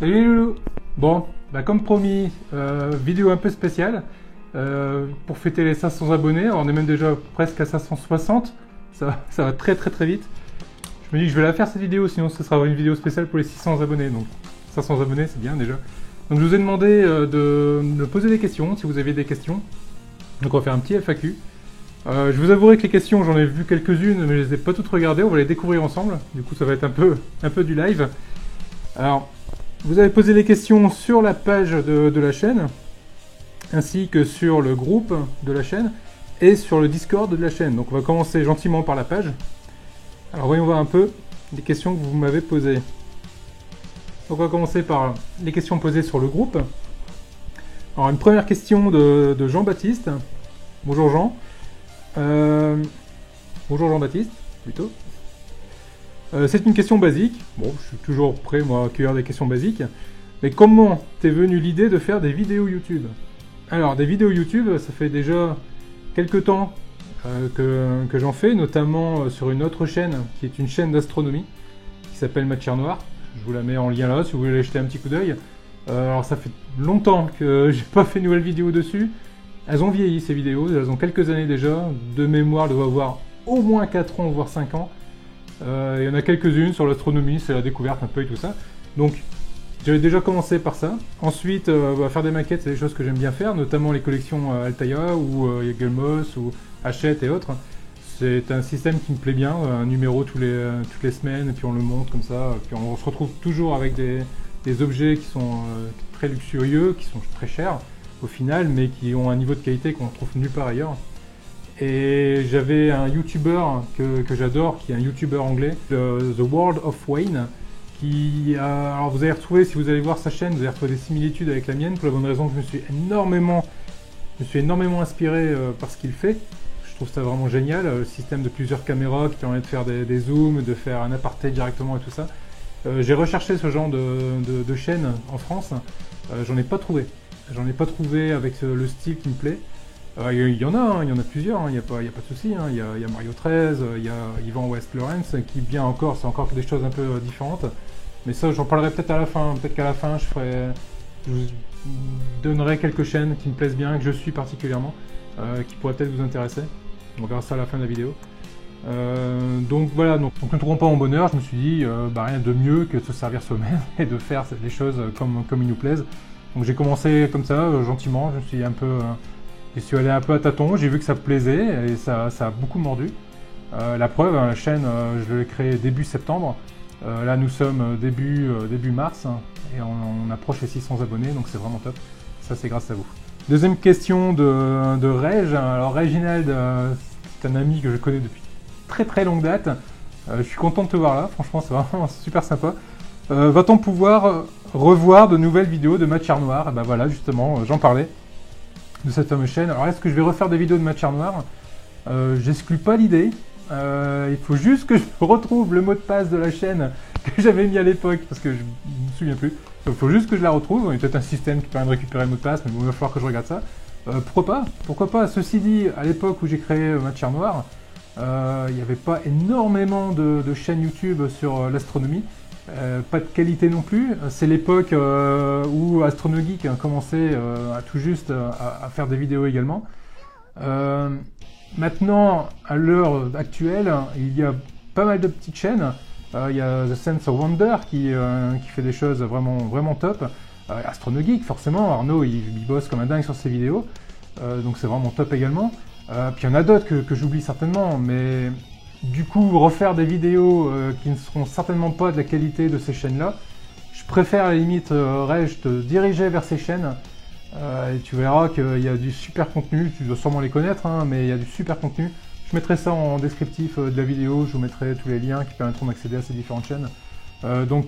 Salut les loulous. Bon, bah comme promis, vidéo un peu spéciale pour fêter les 500 abonnés. Alors, on est même déjà presque à 560, ça va très vite. Je me dis que je vais la faire cette vidéo, sinon ce sera une vidéo spéciale pour les 600 abonnés. Donc 500 abonnés, c'est bien déjà. Donc je vous ai demandé de me poser des questions, si vous avez des questions. Donc on va faire un petit FAQ. Je vous avouerai que les questions, j'en ai vu quelques-unes, mais je les ai pas toutes regardées. On va les découvrir ensemble. Du coup, ça va être un peu du live. Alors, vous avez posé les questions sur la page de la chaîne, ainsi que sur le groupe de la chaîne, et sur le Discord de la chaîne. Donc on va commencer gentiment par la page. Alors voyons voir un peu les questions que vous m'avez posées. Donc on va commencer par les questions posées sur le groupe. Alors une première question de Jean-Baptiste. Bonjour Jean. Bonjour Jean-Baptiste, plutôt. C'est une question basique. Bon, je suis toujours prêt, moi, à accueillir des questions basiques. Mais comment t'es venue l'idée de faire des vidéos YouTube? Alors, des vidéos YouTube, ça fait déjà quelques temps que j'en fais, notamment sur une autre chaîne, qui est une chaîne d'astronomie, qui s'appelle Matière Noire. Je vous la mets en lien là, si vous voulez aller jeter un petit coup d'œil. Alors, ça fait longtemps que j'ai pas fait de nouvelles vidéos dessus. Elles ont vieilli, ces vidéos, elles ont quelques années déjà. De mémoire, elles doivent avoir au moins 4 ans, voire 5 ans. Il y en a quelques-unes sur l'astronomie, c'est la découverte un peu et tout ça. Donc j'avais déjà commencé par ça. Ensuite, faire des maquettes, c'est des choses que j'aime bien faire, notamment les collections Altaïa ou Yagelmos ou Hachette et autres. C'est un système qui me plaît bien, un numéro toutes les semaines, et puis on le monte comme ça. Puis on se retrouve toujours avec des objets qui sont très luxurieux, qui sont très chers au final, mais qui ont un niveau de qualité qu'on ne trouve nulle part ailleurs. Et j'avais un YouTuber que j'adore, qui est un YouTuber anglais, The World of Wayne, qui a... Alors vous allez retrouver, si vous allez voir sa chaîne, vous allez retrouver des similitudes avec la mienne, pour la bonne raison que je me suis énormément inspiré par ce qu'il fait. Je trouve ça vraiment génial, le système de plusieurs caméras qui permet de faire des zooms, de faire un aparté directement et tout ça. J'ai recherché ce genre de chaîne en France, j'en ai pas trouvé. J'en ai pas trouvé avec le style qui me plaît. Il y en a plusieurs, il n'y a pas de souci. Il y a Mario 13, il y a Ivan West Lawrence, qui bien encore, c'est encore des choses un peu différentes. Mais ça, j'en parlerai peut-être à la fin. Peut-être qu'à la fin, je vous donnerai quelques chaînes qui me plaisent bien, que je suis particulièrement, qui pourraient peut-être vous intéresser. On verra ça à la fin de la vidéo. Donc voilà, donc ne trompons pas mon bonheur, je me suis dit, rien de mieux que de se servir soi-même et de faire les choses comme il nous plaisent. Donc j'ai commencé comme ça, gentiment, je suis allé un peu à tâtons, j'ai vu que ça me plaisait et ça a beaucoup mordu. La preuve, la chaîne, je l'ai créée début septembre. Là, nous sommes début mars et on approche les 600 abonnés, donc c'est vraiment top. Ça, c'est grâce à vous. Deuxième question de Reg. Alors, Reginald, c'est un ami que je connais depuis très longue date. Je suis content de te voir là, franchement, c'est vraiment super sympa. Va-t-on pouvoir revoir de nouvelles vidéos de Matière Noire? Et ben voilà, justement, j'en parlais de cette fameuse chaîne. Alors est-ce que je vais refaire des vidéos de Matière Noire? J'exclus pas l'idée. Il faut juste que je retrouve le mot de passe de la chaîne que j'avais mis à l'époque, parce que je ne me souviens plus. Il faut juste que je la retrouve. Il y a peut-être un système qui permet de récupérer le mot de passe, mais bon, il va falloir que je regarde ça. Pourquoi pas? Ceci dit, à l'époque où j'ai créé Matière Noire, il n'y avait pas énormément de chaînes YouTube sur l'astronomie. Pas de qualité non plus. C'est l'époque où AstronoGeek a commencé à tout juste à faire des vidéos également. Maintenant, à l'heure actuelle, il y a pas mal de petites chaînes. Il y a The Sense of Wonder qui fait des choses vraiment top. AstronoGeek, forcément, Arnaud il bosse comme un dingue sur ses vidéos. Donc c'est vraiment top également. Puis il y en a d'autres que j'oublie certainement, mais du coup, refaire des vidéos qui ne seront certainement pas de la qualité de ces chaînes-là, je préfère à la limite, Reg, te diriger vers ces chaînes et tu verras qu'il y a du super contenu, tu dois sûrement les connaître, hein, mais il y a du super contenu. Je mettrai ça en descriptif de la vidéo, je vous mettrai tous les liens qui permettront d'accéder à ces différentes chaînes. Donc,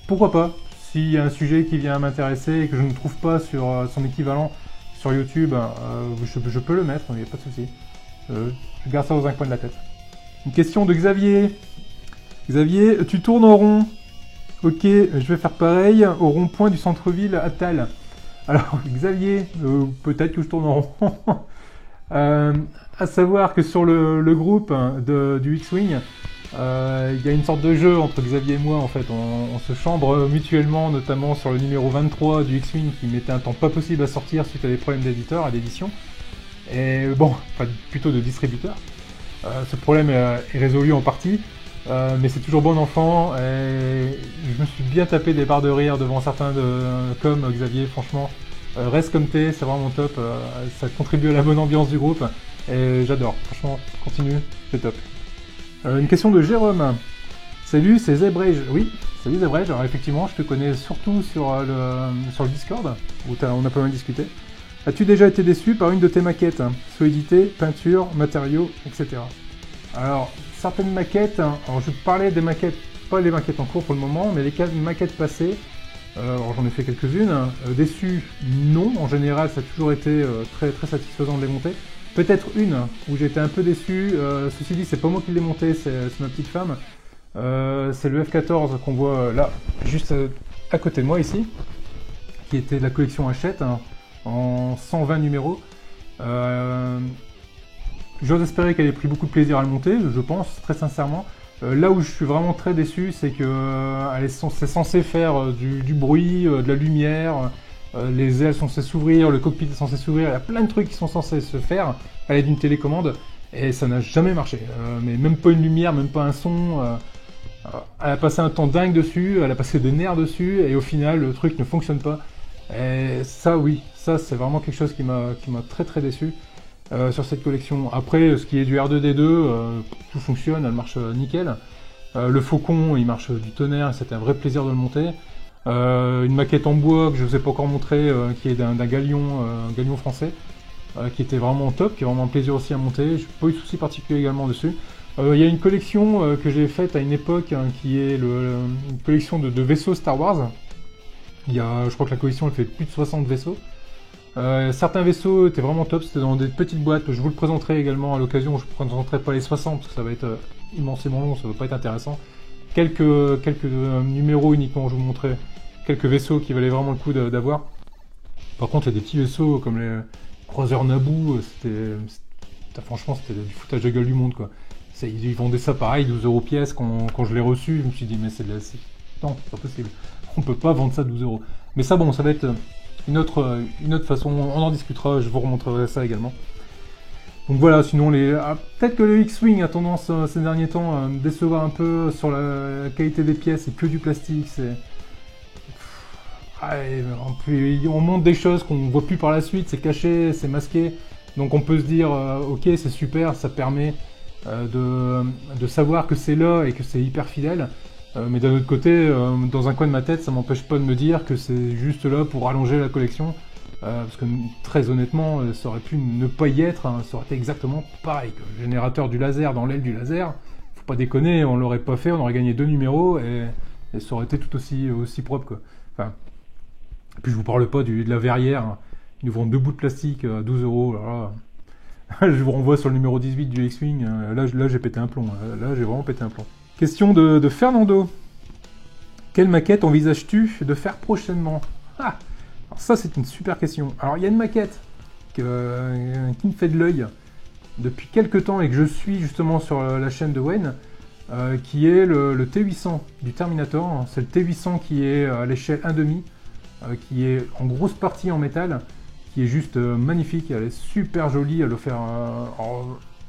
pourquoi pas, s'il y a un sujet qui vient m'intéresser et que je ne trouve pas sur son équivalent sur YouTube, je peux le mettre, il n'y a pas de souci. Je garde ça dans un coin de la tête. Une question de Xavier. Xavier, tu tournes en rond. Ok, je vais faire pareil au rond-point du centre-ville à Thal. Alors, Xavier, peut-être que je tourne en rond. À savoir que sur le groupe du X-Wing, Il y a une sorte de jeu entre Xavier et moi en fait, on se chambre mutuellement, notamment sur le numéro 23 du X-Wing qui mettait un temps pas possible à sortir suite à des problèmes d'éditeur, à l'édition. Et bon, enfin plutôt de distributeur. Ce problème est résolu en partie, mais c'est toujours bon enfant et je me suis bien tapé des barres de rire devant certains comme Xavier, franchement. Reste comme t'es, c'est vraiment top, ça contribue à la bonne ambiance du groupe et j'adore, franchement, continue, c'est top. Une question de Jérôme. Salut, c'est Zebrage. Oui, salut Zebrage. Alors effectivement, je te connais surtout sur le Discord, où on a pas mal discuté. As-tu déjà été déçu par une de tes maquettes, solidité, peinture, matériaux, etc. Alors, certaines maquettes, alors je parlais des maquettes, pas les maquettes en cours pour le moment, mais les maquettes passées, alors j'en ai fait quelques-unes. Déçu, non, en général ça a toujours été très, très satisfaisant de les monter. Peut-être une où j'étais un peu déçu, ceci dit c'est pas moi qui l'ai monté, c'est ma petite femme. C'est le F14 qu'on voit là, juste à côté de moi ici, qui était de la collection Hachette, en 120 numéros. J'ose espérer qu'elle ait pris beaucoup de plaisir à le monter, je pense, très sincèrement. Là où je suis vraiment très déçu, c'est que c'est censé faire du bruit, de la lumière, les ailes sont censées s'ouvrir, le cockpit est censé s'ouvrir, il y a plein de trucs qui sont censés se faire à l'aide d'une télécommande, et ça n'a jamais marché. Mais même pas une lumière, même pas un son. Elle a passé un temps dingue dessus, elle a passé des nerfs dessus, et au final, le truc ne fonctionne pas. Et ça, oui, ça c'est vraiment quelque chose qui m'a très très déçu sur cette collection. Après, ce qui est du R2D2, tout fonctionne, elle marche nickel. Le Faucon, il marche du tonnerre, c'était un vrai plaisir de le monter. Une maquette en bois que je ne vous ai pas encore montré, qui est d'un galion français, qui était vraiment top, qui est vraiment un plaisir aussi à monter. Je n'ai pas eu de soucis particuliers également dessus. Il y a une collection que j'ai faite à une époque, qui est une collection de vaisseaux Star Wars. Je crois que la collection elle fait plus de 60 vaisseaux. Certains vaisseaux étaient vraiment top, c'était dans des petites boîtes. Je vous le présenterai également à l'occasion. Je ne présenterai pas les 60 parce que ça va être immensément long, ça ne va pas être intéressant. Quelques numéros uniquement, je vous montrerai quelques vaisseaux qui valaient vraiment le coup d'avoir. Par contre, il y a des petits vaisseaux comme les croiseurs Naboo, franchement c'était du foutage de gueule du monde quoi. Ils vendaient ça pareil, 12 € pièce. Quand je l'ai reçu, je me suis dit mais non, c'est pas possible. On peut pas vendre ça 12 €. Mais ça bon, ça va être une autre façon, on en discutera, je vous remontrerai ça également. Donc voilà, sinon peut-être que le X-Wing a tendance ces derniers temps à me décevoir un peu sur la qualité des pièces, c'est que du plastique, on monte des choses qu'on ne voit plus par la suite, c'est caché, c'est masqué, donc on peut se dire ok c'est super, ça permet de savoir que c'est là et que c'est hyper fidèle. Mais d'un autre côté, dans un coin de ma tête, ça m'empêche pas de me dire que c'est juste là pour rallonger la collection. Parce que très honnêtement, ça aurait pu ne pas y être, ça aurait été exactement pareil. Le générateur du laser dans l'aile du laser, faut pas déconner, on l'aurait pas fait, on aurait gagné 2 numéros et ça aurait été tout aussi propre quoi. Enfin, et puis je vous parle pas de la verrière, ils nous vendent 2 bouts de plastique à 12 €. Là. Je vous renvoie sur le numéro 18 du X-Wing, là j'ai pété un plomb, là j'ai vraiment pété un plomb. Question de Fernando. Quelle maquette envisages-tu de faire prochainement? Alors ça c'est une super question. Alors il y a une maquette qui me fait de l'œil depuis quelques temps et que je suis justement sur la chaîne de Wayne, qui est le T800 du Terminator. C'est le T800 qui est à l'échelle 1,5, qui est en grosse partie en métal, qui est juste magnifique, elle est super jolie, elle doit faire...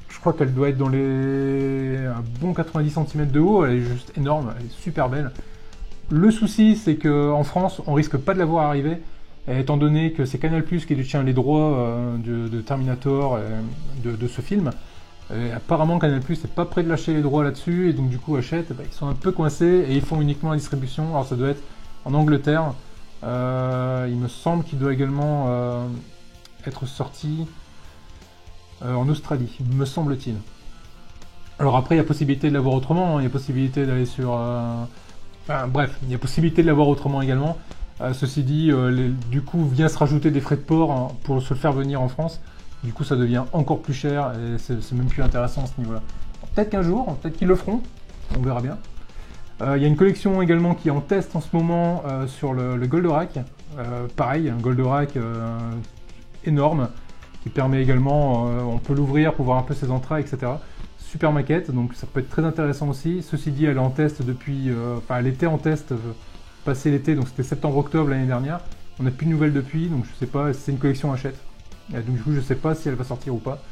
je crois qu'elle doit être dans un bon 90 cm de haut, elle est juste énorme, elle est super belle. Le souci, c'est qu'en France, on risque pas de la voir arriver, étant donné que c'est Canal+ qui détient les droits de Terminator, de ce film. Et apparemment, Canal+ n'est pas prêt de lâcher les droits là-dessus, et donc du coup, Hachette, ils sont un peu coincés, et ils font uniquement la distribution. Alors ça doit être en Angleterre, il me semble qu'il doit également être sorti en Australie, me semble-t-il. Alors après, il y a possibilité de l'avoir autrement, il y a possibilité d'aller sur... bref, il y a possibilité de l'avoir autrement également. Ceci dit, du coup, vient se rajouter des frais de port pour se le faire venir en France. Du coup, ça devient encore plus cher et c'est même plus intéressant à ce niveau-là. Peut-être qu'un jour, peut-être qu'ils le feront, on verra bien. Il y a une collection également qui est en test en ce moment sur le Goldorak. Pareil, un Goldorak énorme qui permet également, on peut l'ouvrir pour voir un peu ses entrailles, etc. super maquette, donc ça peut être très intéressant aussi. Ceci dit, elle est en test depuis... Enfin, elle était en test passé l'été, donc c'était septembre-octobre l'année dernière. On n'a plus de nouvelles depuis, donc je sais pas, c'est une collection achète. Donc du coup, je sais pas si elle va sortir ou pas.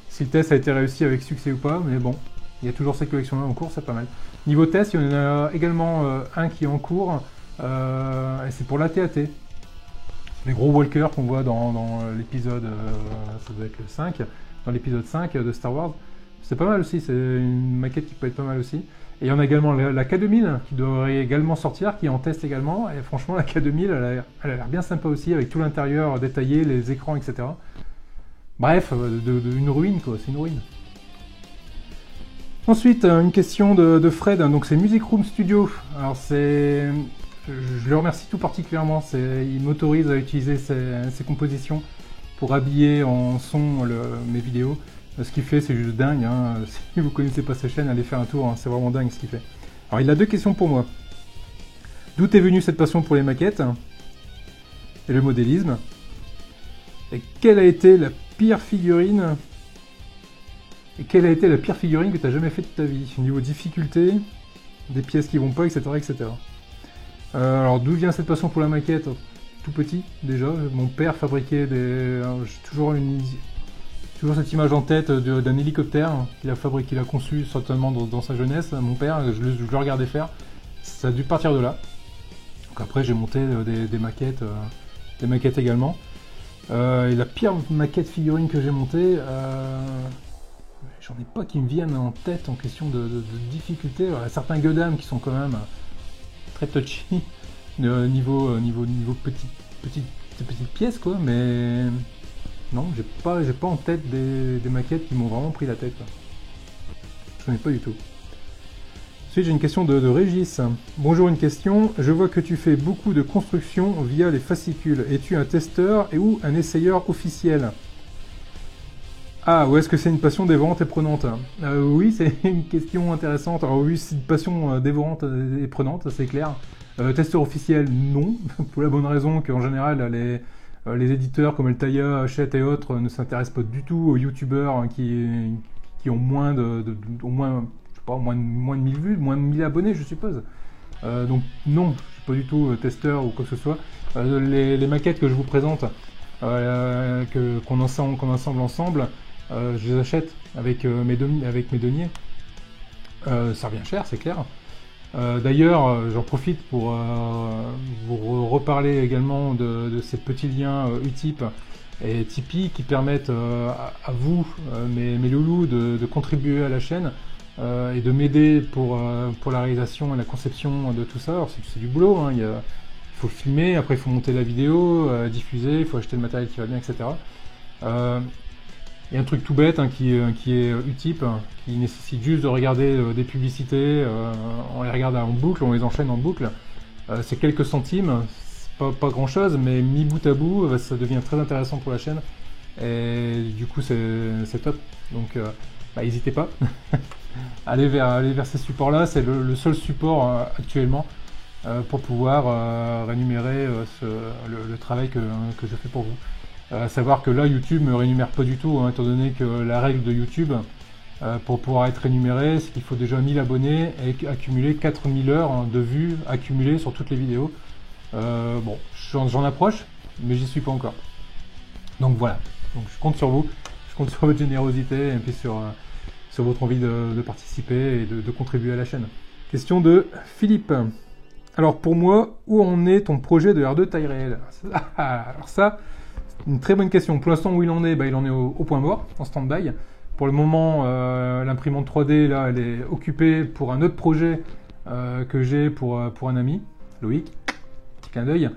Si le test a été réussi avec succès ou pas, mais bon, il y a toujours ces collections-là en cours, c'est pas mal. Niveau test, il y en a également un qui est en cours, et c'est pour l'AT-AT. Les gros walkers qu'on voit dans l'épisode, ça doit être le 5, dans l'épisode 5 de Star Wars. C'est pas mal aussi, c'est une maquette qui peut être pas mal aussi. Et il y en a également la K2000 qui devrait également sortir, qui est en test également. Et franchement, la K2000, elle a l'air bien sympa aussi, avec tout l'intérieur détaillé, les écrans, etc. Bref, une ruine quoi, c'est une ruine. Ensuite, une question de Fred, donc c'est Music Room Studio. Alors c'est... Je le remercie tout particulièrement, il m'autorise à utiliser ses compositions pour habiller en son mes vidéos. Ce qu'il fait, c'est juste dingue, hein. Si vous connaissez pas sa chaîne, allez faire un tour, hein. C'est vraiment dingue ce qu'il fait. Alors il a deux questions pour moi. D'où est venue cette passion pour les maquettes et le modélisme? Et quelle a été la pire figurine que tu as jamais fait de ta vie? Niveau difficulté, des pièces qui vont pas, etc. etc. Alors d'où vient cette passion pour la maquette? Tout petit déjà, mon père fabriquait des... J'ai toujours cette image en tête d'un hélicoptère qu'il a fabriqué, qu'il a conçu certainement dans sa jeunesse. Mon père, je le regardais faire, ça a dû partir de là. Donc après j'ai monté des maquettes également. Et la pire maquette figurine que j'ai montée, j'en ai pas qui me viennent en tête en question de difficulté. Il y a certains Gundam qui sont quand même très touchy niveau petite pièce quoi, mais non, j'ai pas en tête des maquettes qui m'ont vraiment pris la tête. Je connais pas du tout. Ensuite, j'ai une question de Régis. Bonjour, une question. Je vois que tu fais beaucoup de construction via les fascicules. Es-tu un testeur ou un essayeur officiel? Ah, ou est-ce que c'est une passion dévorante et prenante? Oui, c'est une question intéressante. Alors oui, c'est une passion dévorante et prenante, c'est clair. Testeur officiel, non. Pour la bonne raison qu'en général, les éditeurs comme Altaïa, Hachette et autres ne s'intéressent pas du tout aux youtubeurs qui ont moins moins de 1000 vues, moins de 1000 abonnés, je suppose. Donc non, je suis pas du tout testeur ou quoi que ce soit. Les maquettes que je vous présente, qu'on assemble ensemble, je les achète avec mes deniers. Ça revient cher, c'est clair. D'ailleurs, j'en profite pour vous reparler également de ces petits liens Utip et Tipeee qui permettent à vous, mes loulous, de contribuer à la chaîne et de m'aider pour la réalisation et la conception de tout ça. Alors c'est du boulot, hein. Il faut filmer, après il faut monter la vidéo, diffuser, il faut acheter le matériel qui va bien, etc. Il y a un truc tout bête hein, qui est Utip, qui nécessite juste de regarder des publicités, on les regarde en boucle, on les enchaîne en boucle. C'est quelques centimes, c'est pas grand chose, mais mis bout à bout, ça devient très intéressant pour la chaîne. Et du coup c'est top. Donc n'hésitez pas. Allez vers ces supports-là, c'est le seul support actuellement pour pouvoir rémunérer le travail que je fais pour vous. À savoir que là, YouTube me rémunère pas du tout, hein, étant donné que la règle de YouTube, pour pouvoir être rémunéré, c'est qu'il faut déjà 1000 abonnés et accumuler 4000 heures de vues accumulées sur toutes les vidéos. Bon, j'en approche, mais j'y suis pas encore. Donc voilà, donc je compte sur vous, je compte sur votre générosité et puis sur votre envie de participer et de contribuer à la chaîne. Question de Philippe. Alors pour moi, où en est ton projet de R2 taille réelle? Alors ça, une très bonne question. Pour l'instant, où il en est, il en est au point mort, en stand-by. Pour le moment, l'imprimante 3D, là, elle est occupée pour un autre projet que j'ai pour un ami, Loïc. Petit clin d'œil.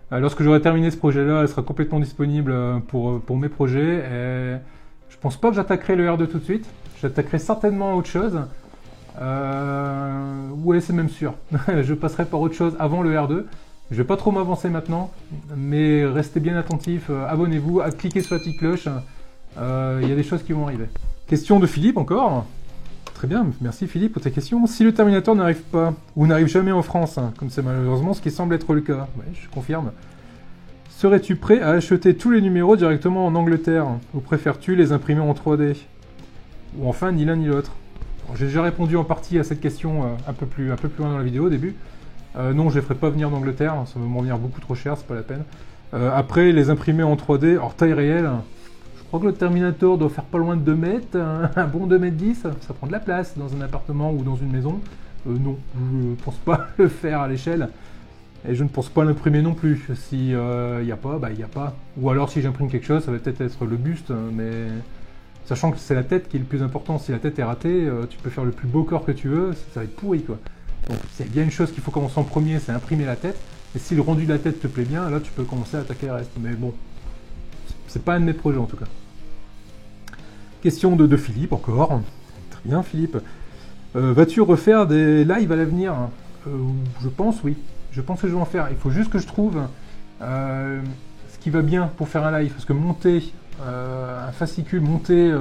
Lorsque j'aurai terminé ce projet-là, elle sera complètement disponible pour mes projets. Et je pense pas que j'attaquerai le R2 tout de suite. J'attaquerai certainement autre chose. Ouais, c'est même sûr. Je passerai par autre chose avant le R2. Je vais pas trop m'avancer maintenant, mais restez bien attentifs, abonnez-vous, cliquez sur la petite cloche, il y a des choses qui vont arriver. Question de Philippe encore. Très bien, merci Philippe pour ta question. Si le Terminator n'arrive pas, ou n'arrive jamais en France, hein, comme c'est malheureusement ce qui semble être le cas, ouais, je confirme, serais-tu prêt à acheter tous les numéros directement en Angleterre, ou préfères-tu les imprimer en 3D? Ou enfin ni l'un ni l'autre? J'ai déjà répondu en partie à cette question un peu plus loin dans la vidéo au début. Non, je les ferai pas venir d'Angleterre, ça va m'en venir beaucoup trop cher, c'est pas la peine. Après, les imprimer en 3D, alors taille réelle, je crois que le Terminator doit faire pas loin de 2 mètres, un bon 2 mètres 10, ça prend de la place dans un appartement ou dans une maison. Non, je ne pense pas le faire à l'échelle. Et je ne pense pas l'imprimer non plus. Si y a pas, bah il n'y a pas. Ou alors si j'imprime quelque chose, ça va peut-être être le buste, mais sachant que c'est la tête qui est le plus important. Si la tête est ratée, tu peux faire le plus beau corps que tu veux, ça va être pourri quoi. Donc il y a une chose qu'il faut commencer en premier, c'est imprimer la tête. Et si le rendu de la tête te plaît bien, là tu peux commencer à attaquer le reste. Mais bon, c'est pas un de mes projets en tout cas. Question de Philippe encore. Très bien Philippe. Vas-tu refaire des lives à l'avenir? Je pense oui. Je pense que je vais en faire. Il faut juste que je trouve ce qui va bien pour faire un live. Parce que monter un fascicule, monter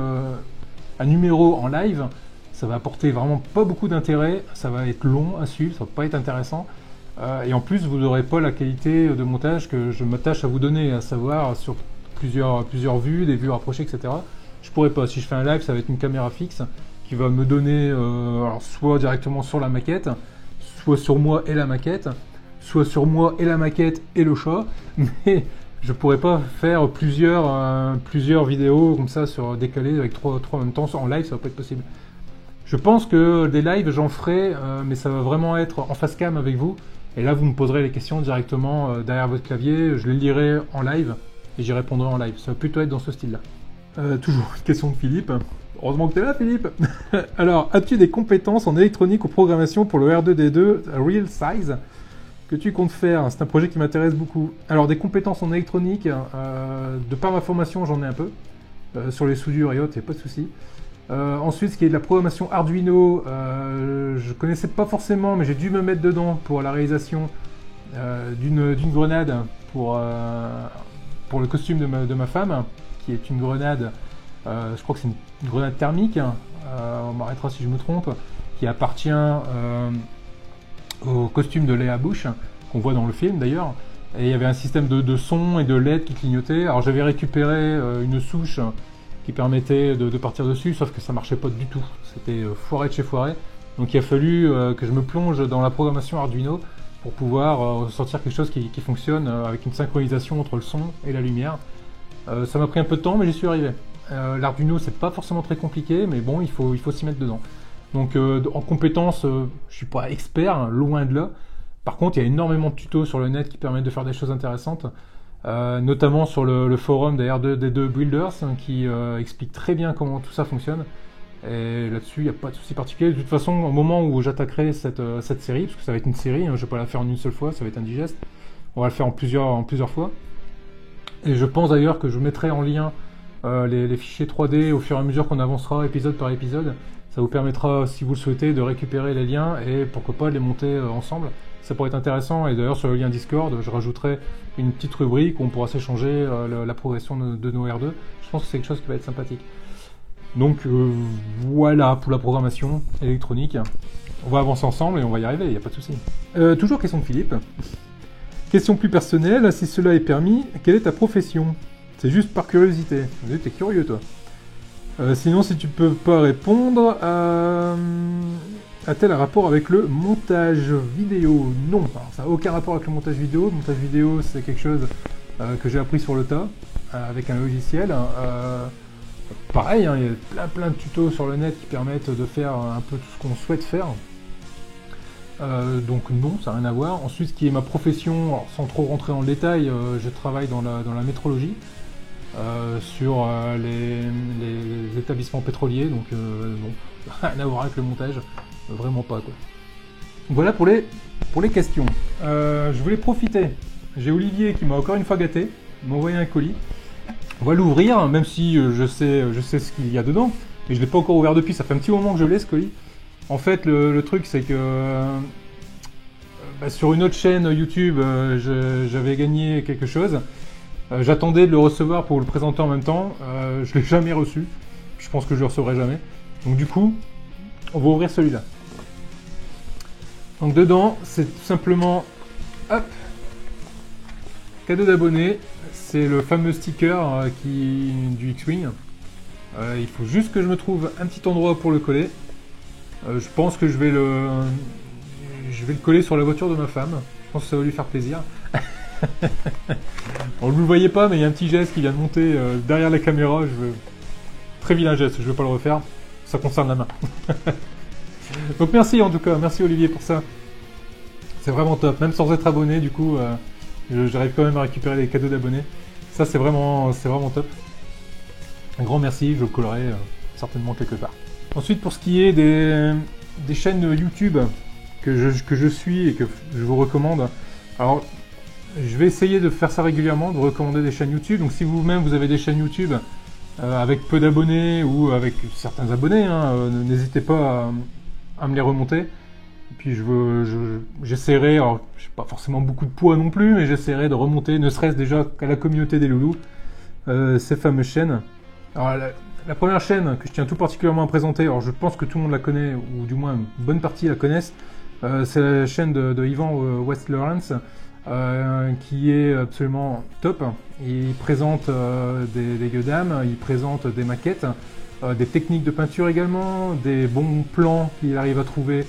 un numéro en live, ça va apporter vraiment pas beaucoup d'intérêt. Ça va être long à suivre, ça va pas être intéressant. Et en plus, vous n'aurez pas la qualité de montage que je m'attache à vous donner, à savoir sur plusieurs vues, des vues rapprochées, etc. Je pourrais pas. Si je fais un live, ça va être une caméra fixe qui va me donner alors soit directement sur la maquette, soit sur moi et la maquette, soit sur moi et la maquette et le chat, mais je pourrais pas faire plusieurs vidéos comme ça sur décalées avec trois en même temps en live, ça va pas être possible. Je pense que des lives j'en ferai, mais ça va vraiment être en face cam avec vous, et là vous me poserez les questions directement derrière votre clavier, je les lirai en live et j'y répondrai en live. Ça va plutôt être dans ce style-là. Toujours une question de Philippe. Heureusement que tu es là, Philippe. Alors, as-tu des compétences en électronique ou programmation pour le R2D2 Real Size que tu comptes faire? C'est un projet qui m'intéresse beaucoup. Alors, des compétences en électronique, de par ma formation, j'en ai un peu. Sur les soudures et autres, il n'y a pas de souci. Ensuite, ce qui est de la programmation Arduino, je connaissais pas forcément, mais j'ai dû me mettre dedans pour la réalisation d'une grenade pour le costume de ma femme, qui est une grenade, je crois que c'est une grenade thermique, on m'arrêtera si je me trompe, qui appartient au costume de Léa Bush, qu'on voit dans le film d'ailleurs. Et il y avait un système de son et de LED qui clignotait. Alors j'avais récupéré une souche qui permettait de partir dessus, sauf que ça marchait pas du tout. C'était foiré de chez foiré. Donc il a fallu que je me plonge dans la programmation Arduino pour pouvoir sortir quelque chose qui fonctionne avec une synchronisation entre le son et la lumière. Ça m'a pris un peu de temps, mais j'y suis arrivé. L'Arduino, c'est pas forcément très compliqué, mais bon, il faut s'y mettre dedans. Donc en compétences, je suis pas expert, hein, loin de là. Par contre, il y a énormément de tutos sur le net qui permettent de faire des choses intéressantes, notamment sur le forum des R2D2 Builders, hein, qui explique très bien comment tout ça fonctionne. Et là-dessus, il n'y a pas de souci particulier. De toute façon, au moment où j'attaquerai cette série, parce que ça va être une série, hein, je ne vais pas la faire en une seule fois, ça va être indigeste, on va le faire en plusieurs fois. Et je pense d'ailleurs que je mettrai en lien les fichiers 3D au fur et à mesure qu'on avancera épisode par épisode. Ça vous permettra, si vous le souhaitez, de récupérer les liens et pourquoi pas les monter ensemble. Ça pourrait être intéressant. Et d'ailleurs, sur le lien Discord, je rajouterai une petite rubrique où on pourra s'échanger la progression de nos R2. Je pense que c'est quelque chose qui va être sympathique. Donc voilà pour la programmation électronique. On va avancer ensemble et on va y arriver, il n'y a pas de souci. Toujours question de Philippe. Question plus personnelle, si cela est permis, quelle est ta profession? C'est juste par curiosité. T'es curieux toi. Sinon, si tu peux pas répondre, a-t-elle un rapport avec le montage vidéo? Non, alors, ça n'a aucun rapport avec le montage vidéo. Le montage vidéo, c'est quelque chose que j'ai appris sur le tas, avec un logiciel. Pareil, hein, il y a plein de tutos sur le net qui permettent de faire un peu tout ce qu'on souhaite faire. Donc non, ça n'a rien à voir. Ensuite, ce qui est ma profession, alors, sans trop rentrer dans le détail, je travaille dans la métrologie. Sur les établissements pétroliers, donc non, rien à voir avec le montage, vraiment pas quoi. Voilà pour les questions. Je voulais profiter, j'ai Olivier qui m'a encore une fois gâté, il m'a envoyé un colis. On va l'ouvrir, même si je sais ce qu'il y a dedans, mais je ne l'ai pas encore ouvert depuis, ça fait un petit moment que je l'ai ce colis. En fait, le truc c'est que sur une autre chaîne YouTube, j'avais gagné quelque chose. J'attendais de le recevoir pour le présenter en même temps. Je ne l'ai jamais reçu. Je pense que je le recevrai jamais. Donc du coup, on va ouvrir celui-là. Donc dedans, c'est tout simplement, hop, cadeau d'abonné. C'est le fameux sticker du X-Wing. Il faut juste que je me trouve un petit endroit pour le coller. Je pense que je vais le coller sur la voiture de ma femme. Je pense que ça va lui faire plaisir. Bon, vous le voyez pas, mais il y a un petit geste qui vient de monter derrière la caméra. Très vilain geste, je ne vais pas le refaire. Ça concerne la main. Donc merci en tout cas, merci Olivier pour ça. C'est vraiment top, même sans être abonné, du coup, j'arrive quand même à récupérer les cadeaux d'abonnés. Ça c'est vraiment top. Un grand merci, je le collerai certainement quelque part. Ensuite, pour ce qui est des chaînes YouTube que je suis et que je vous recommande, alors je vais essayer de faire ça régulièrement, de vous recommander des chaînes YouTube. Donc si vous-même vous avez des chaînes YouTube avec peu d'abonnés ou avec certains abonnés, hein, n'hésitez pas à me les remonter. Et puis j'essaierai, alors j'ai pas forcément beaucoup de poids non plus, mais j'essaierai de remonter, ne serait-ce déjà qu'à la communauté des loulous, ces fameuses chaînes. Alors la première chaîne que je tiens tout particulièrement à présenter, alors je pense que tout le monde la connaît, ou du moins une bonne partie la connaissent, c'est la chaîne de Yvan West Lawrence, qui est absolument top. Il présente des Gundam, il présente des maquettes, des techniques de peinture également, des bons plans qu'il arrive à trouver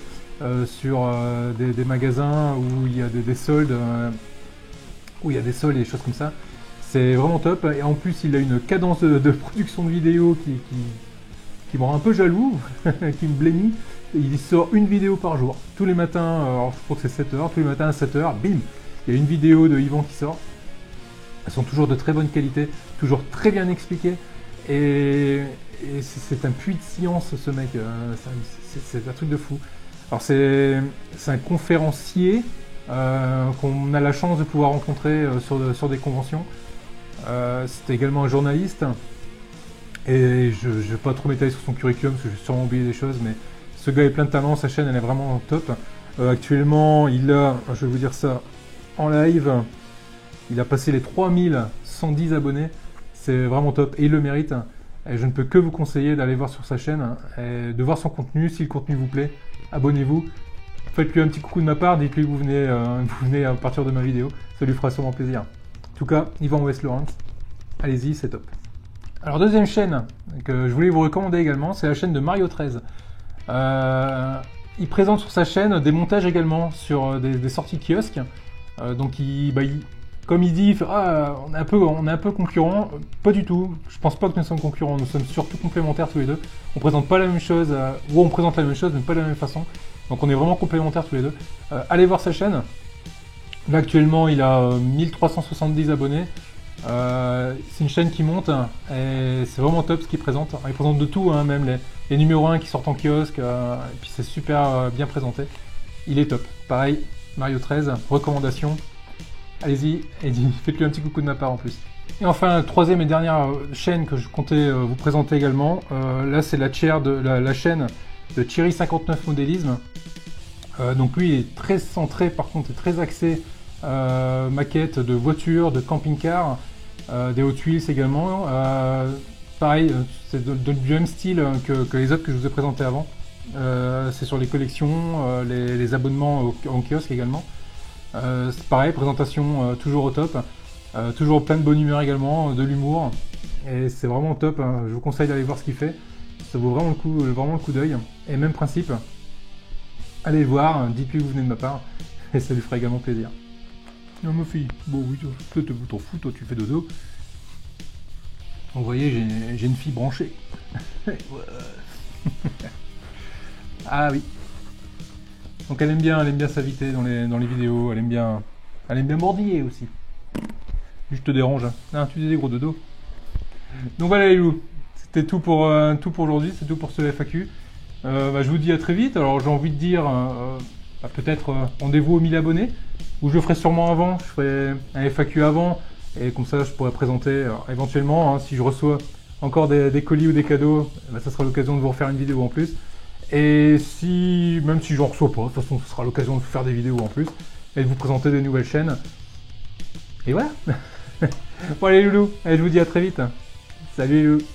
sur des magasins où il y a des soldes, et des choses comme ça. C'est vraiment top, et en plus il a une cadence de production de vidéos qui me rend un peu jaloux, qui me blémit. Il sort une vidéo par jour, tous les matins, alors je crois que c'est 7 heures, tous les matins à 7 heures, bim, il y a une vidéo de Yvan qui sort. Elles sont toujours de très bonne qualité, toujours très bien expliquées, et c'est un puits de science ce mec, c'est un truc de fou. Alors c'est un conférencier qu'on a la chance de pouvoir rencontrer sur des conventions. C'est également un journaliste, et je ne vais pas trop m'étaler sur son curriculum parce que j'ai sûrement oublié des choses, mais ce gars est plein de talent, sa chaîne elle est vraiment top. Actuellement il a, je vais vous dire ça en live, il a passé les 3110 abonnés, c'est vraiment top et il le mérite. Et je ne peux que vous conseiller d'aller voir sur sa chaîne et de voir son contenu. Si le contenu vous plaît, abonnez-vous. Faites-lui un petit coucou de ma part, dites-lui que vous venez à partir de ma vidéo, ça lui fera sûrement plaisir. En tout cas, Yvan West Lawrence, allez-y, c'est top. Alors deuxième chaîne que je voulais vous recommander également, c'est la chaîne de Mario 13. Il présente sur sa chaîne des montages également sur des sorties kiosques. Donc comme il dit, on est un peu concurrents. Pas du tout, je pense pas que nous sommes concurrents, nous sommes surtout complémentaires tous les deux. On présente pas la même chose, ou on présente la même chose mais pas de la même façon. Donc on est vraiment complémentaires tous les deux. Allez voir sa chaîne. Là actuellement il a 1370 abonnés. C'est une chaîne qui monte et c'est vraiment top ce qu'il présente. Il présente de tout, hein, même les numéros 1 qui sortent en kiosque, et puis c'est super bien présenté. Il est top. Pareil, Mario 13, recommandation. Allez-y et faites-lui un petit coucou de ma part en plus. Et enfin, troisième et dernière chaîne que je comptais vous présenter également. Là c'est la chaîne de Thierry59 Modélisme. Donc lui il est très centré par contre, et très axé maquette de voitures, de camping-car, des Hot Wheels également. Pareil, c'est du même style que les autres que je vous ai présentés avant. C'est sur les collections, les abonnements en kiosque également. C'est pareil, présentation toujours au top. Toujours plein de bonne humeur également, de l'humour. Et c'est vraiment top, hein. Je vous conseille d'aller voir ce qu'il fait. Ça vaut vraiment le coup d'œil. Et même principe, allez le voir, dites-lui que vous venez de ma part. Et ça lui fera également plaisir. Non ma fille, bon oui, toi t'en fous, toi tu fais dodo. Vous voyez, j'ai une fille branchée. Ah oui. Donc elle aime bien s'inviter dans les vidéos, elle aime bien mordiller aussi. Je te dérange. Ah, tu dis des gros dodo. Donc voilà les loups, c'était tout pour aujourd'hui, c'est tout pour ce FAQ. Je vous dis à très vite. Alors j'ai envie de dire peut-être rendez-vous aux 1000 abonnés, ou je le ferai sûrement avant, je ferai un FAQ avant, et comme ça je pourrais présenter éventuellement, hein, si je reçois encore des colis ou des cadeaux, ça sera l'occasion de vous refaire une vidéo en plus. Et même si j'en reçois pas, de toute façon ce sera l'occasion de vous faire des vidéos en plus, et de vous présenter des nouvelles chaînes. Et voilà. Bon allez les loulous, allez, je vous dis à très vite. Salut les loulous.